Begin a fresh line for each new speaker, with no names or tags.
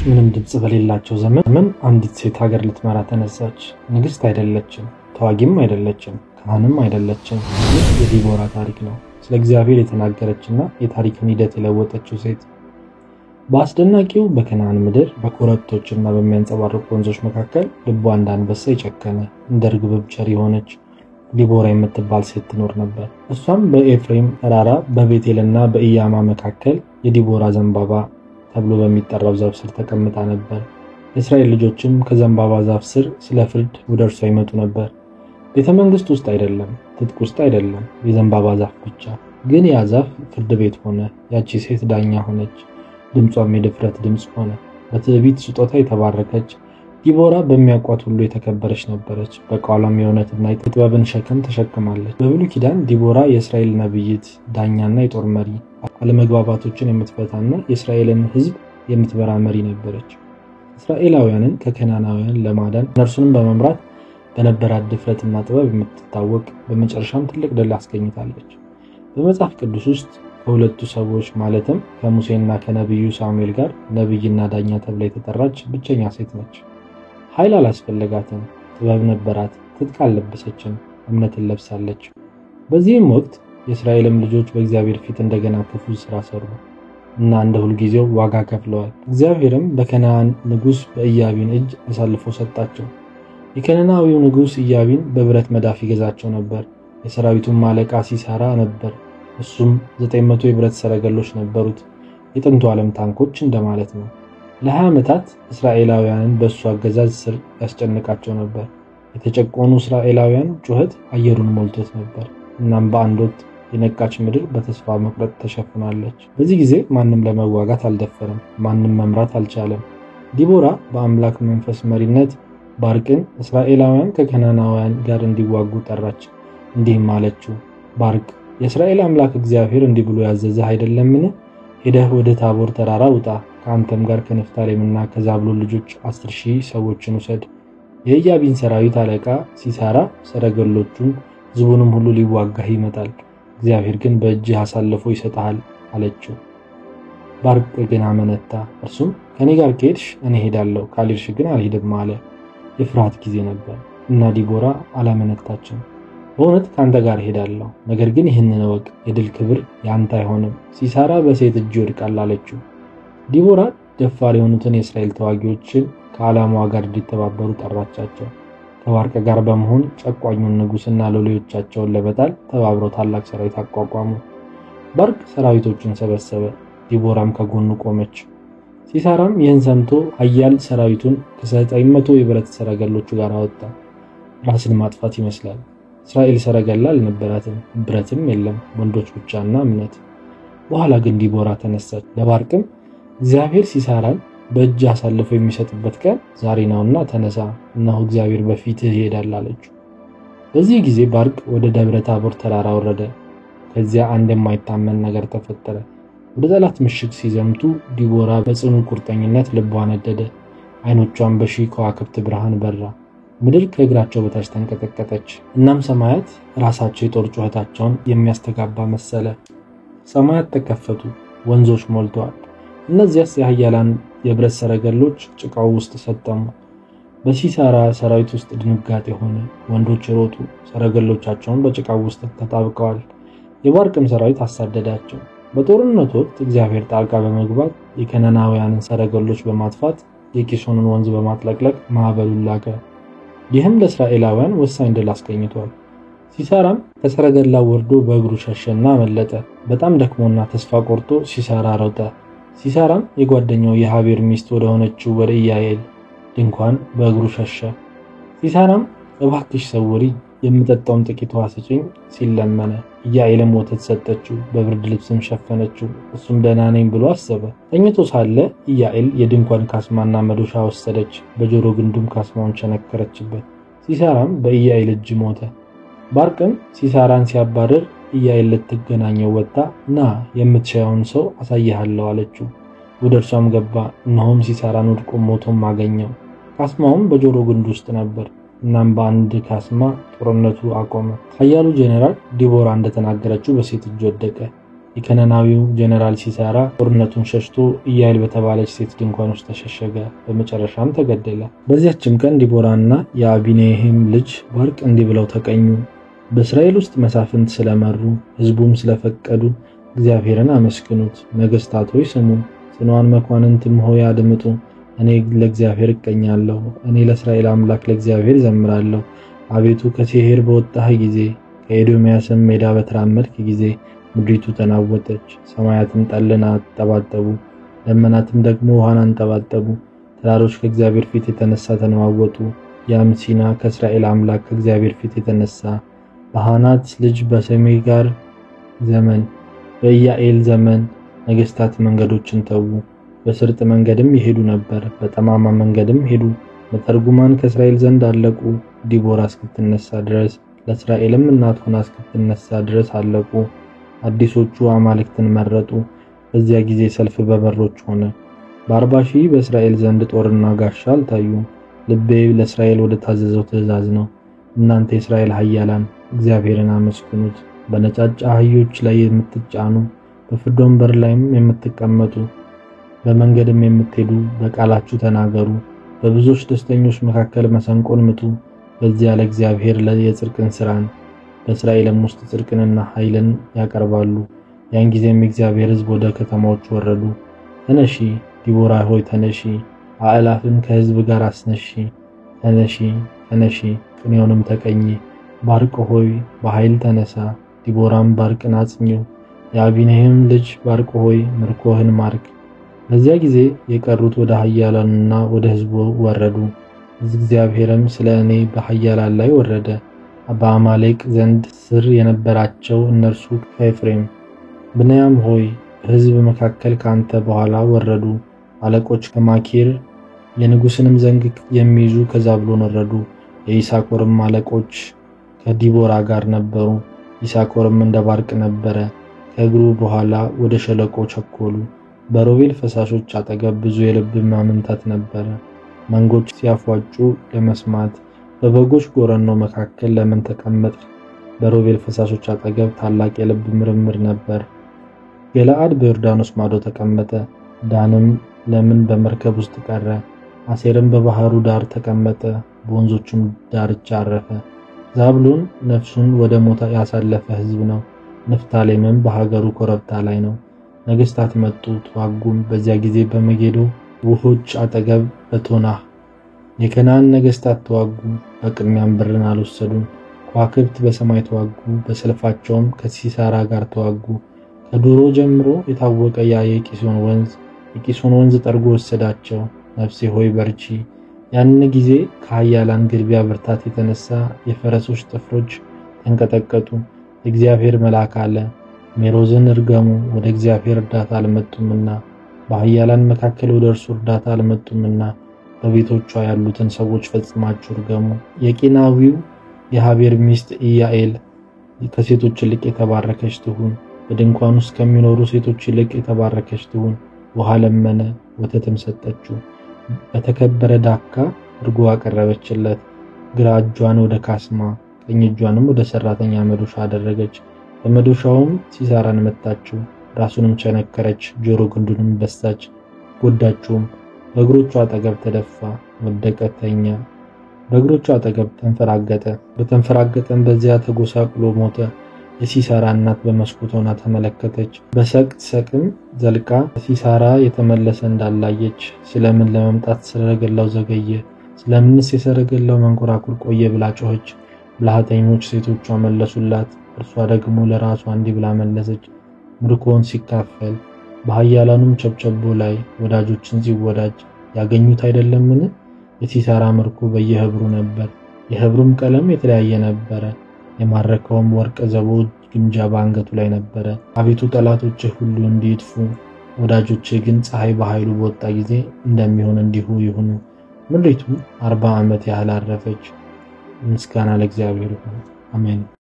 ምንም ድምጽ በሌላቸው ዘመን አንዲት ሴት ሀገር ልትመራ ተነሳች። ንግስት አይደለችም፣ ተዋጊም አይደለችም፣ ካህንም አይደለችም። ይህ የዲቦራ ታሪክ ነው። ስለ እግዚአብሔር የተናገረችና የታሪክን ሂደት የለወጠችው ሴት። በአስደናቂው በከነዓን ምድር በኮረብቶችና በሚያንጸባርቁ ወንዞች መካከል ልቧ እንደ አንበሳ የጨከነ እንደ ርግብ ቸር የሆነች ዲቦራ የምትባል ሴት ትኖር ነበር። እሷም በኤፍሬም ተራራ በቤቴልና በኢያማ መካከል የዲቦራ ዘንባባ ተብሎ በሚጠራው ዛፍ ስር ተቀምጣ ነበር። የእስራኤል ልጆችም ከዘንባባ ዛፍ ስር ስለ ፍርድ ወደ እርሷ ይመጡ ነበር። ቤተ መንግስት ውስጥ አይደለም፣ ትጥቅ ውስጥ አይደለም፣ የዘንባባ ዛፍ ብቻ። ግን ያ ዛፍ ፍርድ ቤት ሆነ። ያቺ ሴት ዳኛ ሆነች። ድምጿም የድፍረት ድምጽ ሆነ። በትዕቢት ስጦታ የተባረከች ዲቦራ በሚያውቋት ሁሉ የተከበረች ነበረች። በቃሏም የእውነትና የጥበብን ሸክም ተሸክማለች። በብሉይ ኪዳን ዲቦራ የእስራኤል ነብይት፣ ዳኛና የጦር መሪ፣ አለመግባባቶችን የምትፈታና የእስራኤልን ሕዝብ የምትመራ መሪ ነበረች። እስራኤላውያንን ከከናናውያን ለማዳን እነርሱንም በመምራት በነበራት ድፍረትና ጥበብ የምትታወቅ በመጨረሻም ትልቅ ድል አስገኝታለች። በመጽሐፍ ቅዱስ ውስጥ ከሁለቱ ሰዎች ማለትም ከሙሴና ከነብዩ ሳሙኤል ጋር ነብይና ዳኛ ተብላ የተጠራች ብቸኛ ሴት ነች። ኃይል አላስፈለጋትም፣ ጥበብ ነበራት፣ ትጥቅ አልለበሰችም፣ እምነትን ለብሳለች። በዚህም ወቅት የእስራኤልም ልጆች በእግዚአብሔር ፊት እንደገና ክፉ ስራ ሰሩ እና እንደ ሁልጊዜው ዋጋ ከፍለዋል። እግዚአብሔርም በከነዓን ንጉሥ በኢያቢን እጅ አሳልፎ ሰጣቸው። የከነዓናዊው ንጉሥ ኢያቢን በብረት መዳፍ ይገዛቸው ነበር። የሰራዊቱም አለቃ ሲሳራ ነበር። እሱም 900 የብረት ሰረገሎች ነበሩት። የጥንቱ ዓለም ታንኮች እንደማለት ነው። ለ20 ዓመታት እስራኤላውያንን በእሱ አገዛዝ ስር ያስጨንቃቸው ነበር። የተጨቆኑ እስራኤላውያን ጩኸት አየሩን ሞልቶት ነበር። እናም በአንድ ወቅት የነቃች ምድር በተስፋ መቁረጥ ተሸፍናለች። በዚህ ጊዜ ማንም ለመዋጋት አልደፈረም፣ ማንም መምራት አልቻለም። ዲቦራ በአምላክ መንፈስ መሪነት ባርቅን እስራኤላውያን ከከናናውያን ጋር እንዲዋጉ ጠራች። እንዲህም አለችው፣ ባርቅ የእስራኤል አምላክ እግዚአብሔር እንዲህ ብሎ ያዘዘህ አይደለምን? ሄደህ ወደ ታቦር ተራራ ውጣ፣ ከአንተም ጋር ከንፍታሌምና ከዛብሎን ልጆች 10,000 ሰዎችን ውሰድ። የኢያቢን ሰራዊት አለቃ ሲሳራ ሰረገሎቹን ሕዝቡንም ሁሉ ሊዋጋህ ይመጣል፣ እግዚአብሔር ግን በእጅህ አሳልፎ ይሰጥሃል አለችው። ባርቅ ግን አመነታ። እርሱም ከኔ ጋር ከሄድሽ እኔ ሄዳለሁ፣ ካልሄድሽ ግን አልሄድም አለ። የፍርሃት ጊዜ ነበር እና ዲቦራ አላመነታችም። በእውነት ካንተ ጋር ሄዳለሁ፣ ነገር ግን ይህንን እወቅ፣ የድል ክብር ያንተ አይሆንም፣ ሲሳራ በሴት እጅ ይወድቃል አለችው። ዲቦራ ደፋር የሆኑትን የእስራኤል ተዋጊዎችን ከዓላማዋ ጋር እንዲተባበሩ ጠራቻቸው። ከባርቅ ጋር በመሆን ጨቋኙን ንጉሥና ሎሌዎቻቸውን ለመጣል ተባብረው ታላቅ ሰራዊት አቋቋሙ። ባርቅ ሰራዊቶችን ሰበሰበ፣ ዲቦራም ከጎኑ ቆመች። ሲሳራም ይህን ሰምቶ ኃያል ሰራዊቱን ከ900 የብረት ሰረገሎቹ ጋር አወጣ። ራስን ማጥፋት ይመስላል። እስራኤል ሰረገላ አልነበራትም፣ ብረትም የለም፣ ወንዶች ብቻና እምነት። በኋላ ግን ዲቦራ ተነሳች። ለባርቅም እግዚአብሔር ሲሳራን በእጅ አሳልፎ የሚሰጥበት ቀን ዛሬ ነውና ተነሳ፣ እነሆ እግዚአብሔር በፊትህ ይሄዳል አለችው። በዚህ ጊዜ ባርቅ ወደ ደብረ ታቦር ተራራ ወረደ። ከዚያ አንድ የማይታመን ነገር ተፈጠረ። ወደ ጠላት ምሽግ ሲዘምቱ ዲቦራ በጽኑ ቁርጠኝነት ልቧ ነደደ። አይኖቿን በሺህ ከዋክብት ብርሃን በራ። ምድር ከእግራቸው በታች ተንቀጠቀጠች። እናም ሰማያት ራሳቸው የጦር ጩኸታቸውን የሚያስተጋባ መሰለ። ሰማያት ተከፈቱ፣ ወንዞች ሞልተዋል። እነዚያስ የኃያላን የብረት ሰረገሎች ጭቃው ውስጥ ሰጠሙ። በሲሳራ ሰራዊት ውስጥ ድንጋጤ ሆነ። ወንዶች ሮጡ፣ ሰረገሎቻቸውን በጭቃው ውስጥ ተጣብቀዋል። የባርቅም ሰራዊት አሳደዳቸው። በጦርነቱ ወቅት እግዚአብሔር ጣልቃ በመግባት የከነናውያንን ሰረገሎች በማጥፋት የቂሶንን ወንዝ በማጥለቅለቅ ማዕበሉን ላከ። ይህም ለእስራኤላውያን ወሳኝ ድል አስገኝቷል። ሲሳራም ከሰረገላው ወርዶ በእግሩ ሸሸና አመለጠ። በጣም ደክሞና ተስፋ ቆርጦ ሲሳራ ሮጠ። ሲሳራም የጓደኛው የሃቤር ሚስት ወደ ሆነችው ወደ ኢያኤል ድንኳን በእግሩ ሸሸ። ሲሳራም እባክሽ ሰውሪ፣ የምጠጣውን ጥቂት ውሃ ስጪኝ ሲል ለመነ። ኢያኤልም ወተት ሰጠችው፣ በብርድ ልብስም ሸፈነችው። እሱም ደህና ነኝ ብሎ አሰበ። ተኝቶ ሳለ ኢያኤል የድንኳን ካስማና መዶሻ ወሰደች፣ በጆሮ ግንዱም ካስማውን ቸነከረችበት። ሲሳራም በኢያኤል እጅ ሞተ። ባርቅም ሲሳራን ሲያባረር ኢያኤል ልትገናኘው ወጣ። ና የምትሻውን ሰው አሳይሃለሁ አለችው። ወደ እርሷም ገባ። እነሆም ሲሳራን ወድቆ ሞቶም አገኘው። ካስማውም በጆሮ ግንዱ ውስጥ ነበር። እናም በአንድ ካስማ ጦርነቱ አቆመ። ኃያሉ ጄኔራል ዲቦራ እንደተናገረችው በሴት እጅ ወደቀ። የከነናዊው ጀነራል ሲሳራ ጦርነቱን ሸሽቶ ኢያኤል በተባለች ሴት ድንኳን ውስጥ ተሸሸገ። በመጨረሻም ተገደለ። በዚያችም ቀን ዲቦራና የአቢኒኤም ልጅ ባርቅ እንዲህ ብለው ተቀኙ። በእስራኤል ውስጥ መሳፍንት ስለመሩ ሕዝቡም ስለፈቀዱ እግዚአብሔርን አመስግኑት። ነገሥታት ሆይ ስሙ፣ ጽኑዓን መኳንንትም ሆይ አድምጡ። እኔ ለእግዚአብሔር እቀኛለሁ፣ እኔ ለእስራኤል አምላክ ለእግዚአብሔር ዘምራለሁ። አቤቱ ከሴሄር በወጣህ ጊዜ፣ ከኤዶምያስም ሜዳ በተራመድክ ጊዜ ምድሪቱ ተናወጠች። ሰማያትም ጠልን አንጠባጠቡ፣ ደመናትም ደግሞ ውሃን አንጠባጠቡ። ተራሮች ከእግዚአብሔር ፊት የተነሳ ተነዋወጡ። ያም ሲና ከእስራኤል አምላክ ከእግዚአብሔር ፊት የተነሳ በሐናት ልጅ በሰሜጋር ዘመን በኢያኤል ዘመን ነገሥታት መንገዶችን ተዉ፣ በስርጥ መንገድም ይሄዱ ነበር፣ በጠማማ መንገድም ሄዱ። መተርጉማን ከእስራኤል ዘንድ አለቁ። ዲቦራ እስክትነሳ ድረስ ለእስራኤልም እናት ሆና እስክትነሳ ድረስ አለቁ። አዲሶቹ አማልክትን መረጡ። በዚያ ጊዜ ሰልፍ በበሮች ሆነ። በ40 ሺህ በእስራኤል ዘንድ ጦርና ጋሻ አልታዩም። ልቤ ለእስራኤል ወደ ታዘዘው ትእዛዝ ነው። እናንተ የእስራኤል ኃያላን እግዚአብሔርን አመስግኑት። በነጫጭ አህዮች ላይ የምትጫኑ በፍርድ ወንበር ላይም የምትቀመጡ በመንገድም የምትሄዱ በቃላችሁ ተናገሩ። በብዙዎች ደስተኞች መካከል መሰንቆን ምቱ። በዚያ ለእግዚአብሔር የጽድቅን ሥራን በእስራኤልም ውስጥ ጽድቅንና ኃይልን ያቀርባሉ። ያን ጊዜም የእግዚአብሔር ሕዝብ ወደ ከተማዎች ወረዱ። ተነሺ ዲቦራ ሆይ ተነሺ፣ አእላፍን ከሕዝብ ጋር አስነሺ። ተነሺ ተነሺ፣ ቅኔውንም ተቀኚ። ባርቅ ሆይ በኃይል ተነሳ፣ ዲቦራም ባርቅን አጽኚው። የአቢኒኤም ልጅ ባርቅ ሆይ ምርኮህን ማርክ። በዚያ ጊዜ የቀሩት ወደ ኃያላኑና ወደ ሕዝቡ ወረዱ። እግዚአብሔርም ስለ እኔ በኃያላን ላይ ወረደ። በአማሌቅ ዘንድ ስር የነበራቸው እነርሱ ከኤፍሬም ብንያም ሆይ ሕዝብ መካከል ካንተ በኋላ ወረዱ። አለቆች ከማኪር የንጉሥንም ዘንግ የሚይዙ ከዛብሎን ወረዱ። የይሳኮርም አለቆች ከዲቦራ ጋር ነበሩ። ይሳኮርም እንደ ባርቅ ነበረ። ከእግሩ በኋላ ወደ ሸለቆ ቸኮሉ። በሮቤል ፈሳሾች አጠገብ ብዙ የልብ ማመንታት ነበረ። መንጎች ሲያፏጩ ለመስማት በበጎች ጎረኖ መካከል ለምን ተቀመጥ? በሮቤል ፈሳሾች አጠገብ ታላቅ የልብ ምርምር ነበር። ገለዓድ በዮርዳኖስ ማዶ ተቀመጠ። ዳንም ለምን በመርከብ ውስጥ ቀረ? አሴርም በባህሩ ዳር ተቀመጠ፣ በወንዞቹም ዳርቻ አረፈ። ዛብሎን ነፍሱን ወደ ሞት ያሳለፈ ሕዝብ ነው። ንፍታሌምም በሀገሩ ኮረብታ ላይ ነው። ነገሥታት መጡ ተዋጉም። በዚያ ጊዜ በመጌዶ ውሆች አጠገብ በቶናህ የከነዓን ነገሥታት ተዋጉ። በቅድሚያም ብርን አልወሰዱም። ከዋክብት በሰማይ ተዋጉ። በሰልፋቸውም ከሲሳራ ጋር ተዋጉ። ከዱሮ ጀምሮ የታወቀ ያ የቂሶን ወንዝ ጠርጎ ወሰዳቸው። ነፍሴ ሆይ በርቺ። ያን ጊዜ ከኃያላን ግልቢያ ብርታት የተነሳ የፈረሶች ጥፍሮች ተንቀጠቀጡ። እግዚአብሔር መልአክ አለ፣ ሜሮዝን እርገሙ፣ ወደ እግዚአብሔር እርዳታ አልመጡምና፣ በኃያላን መካከል ወደ እርሱ እርዳታ አልመጡምና፣ በቤቶቿ ያሉትን ሰዎች ፈጽማችሁ እርገሙ። የቂናዊው የሃቤር ሚስት ኢያኤል ከሴቶች ይልቅ የተባረከች ትሁን። በድንኳን ውስጥ ከሚኖሩ ሴቶች ይልቅ የተባረከች ትሁን። ውሃ ለመነ፣ ወተትም ሰጠችው። በተከበረ ዳካ እርጎ አቀረበችለት። ግራ እጇን ወደ ካስማ ቀኝ እጇንም ወደ ሰራተኛ መዶሻ አደረገች። በመዶሻውም ሲሳራን መታችው፣ ራሱንም ቸነከረች፣ ጆሮ ግንዱንም በሳች፣ ጎዳችውም። በእግሮቹ አጠገብ ተደፋ፣ ወደቀ፣ ተኛ። በእግሮቹ አጠገብ ተንፈራገጠ። በተንፈራገጠም በዚያ ተጎሳቅሎ ሞተ። የሲሳራ እናት በመስኮት ሆና ተመለከተች። በሰቅሰቅም ዘልቃ ሲሳራ የተመለሰ እንዳላየች ስለምን ለመምጣት ሰረገላው ዘገየ? ስለምንስ የሰረገላው መንኮራኩር ቆየ ብላ ጮኸች። ብልሃተኞች ሴቶቿ መለሱላት። እርሷ ደግሞ ለራሷ እንዲህ ብላ መለሰች። ምርኮውን ሲካፈል በኃያላኑም ቸብቸቦ ላይ ወዳጆችን ሲወዳጅ ያገኙት አይደለምን? የሲሳራ ምርኮ በየህብሩ ነበር፣ የህብሩም ቀለም የተለያየ ነበረ። የማረከውም ወርቀ ዘቦ ግምጃ በአንገቱ ላይ ነበረ። አቤቱ ጠላቶችህ ሁሉ እንዲጥፉ፣ ወዳጆችህ ግን ፀሐይ በኃይሉ በወጣ ጊዜ እንደሚሆን እንዲሁ ይሁኑ። ምድሪቱ 40 ዓመት ያህል አረፈች። ምስጋና ለእግዚአብሔር ይሁን። አሜን።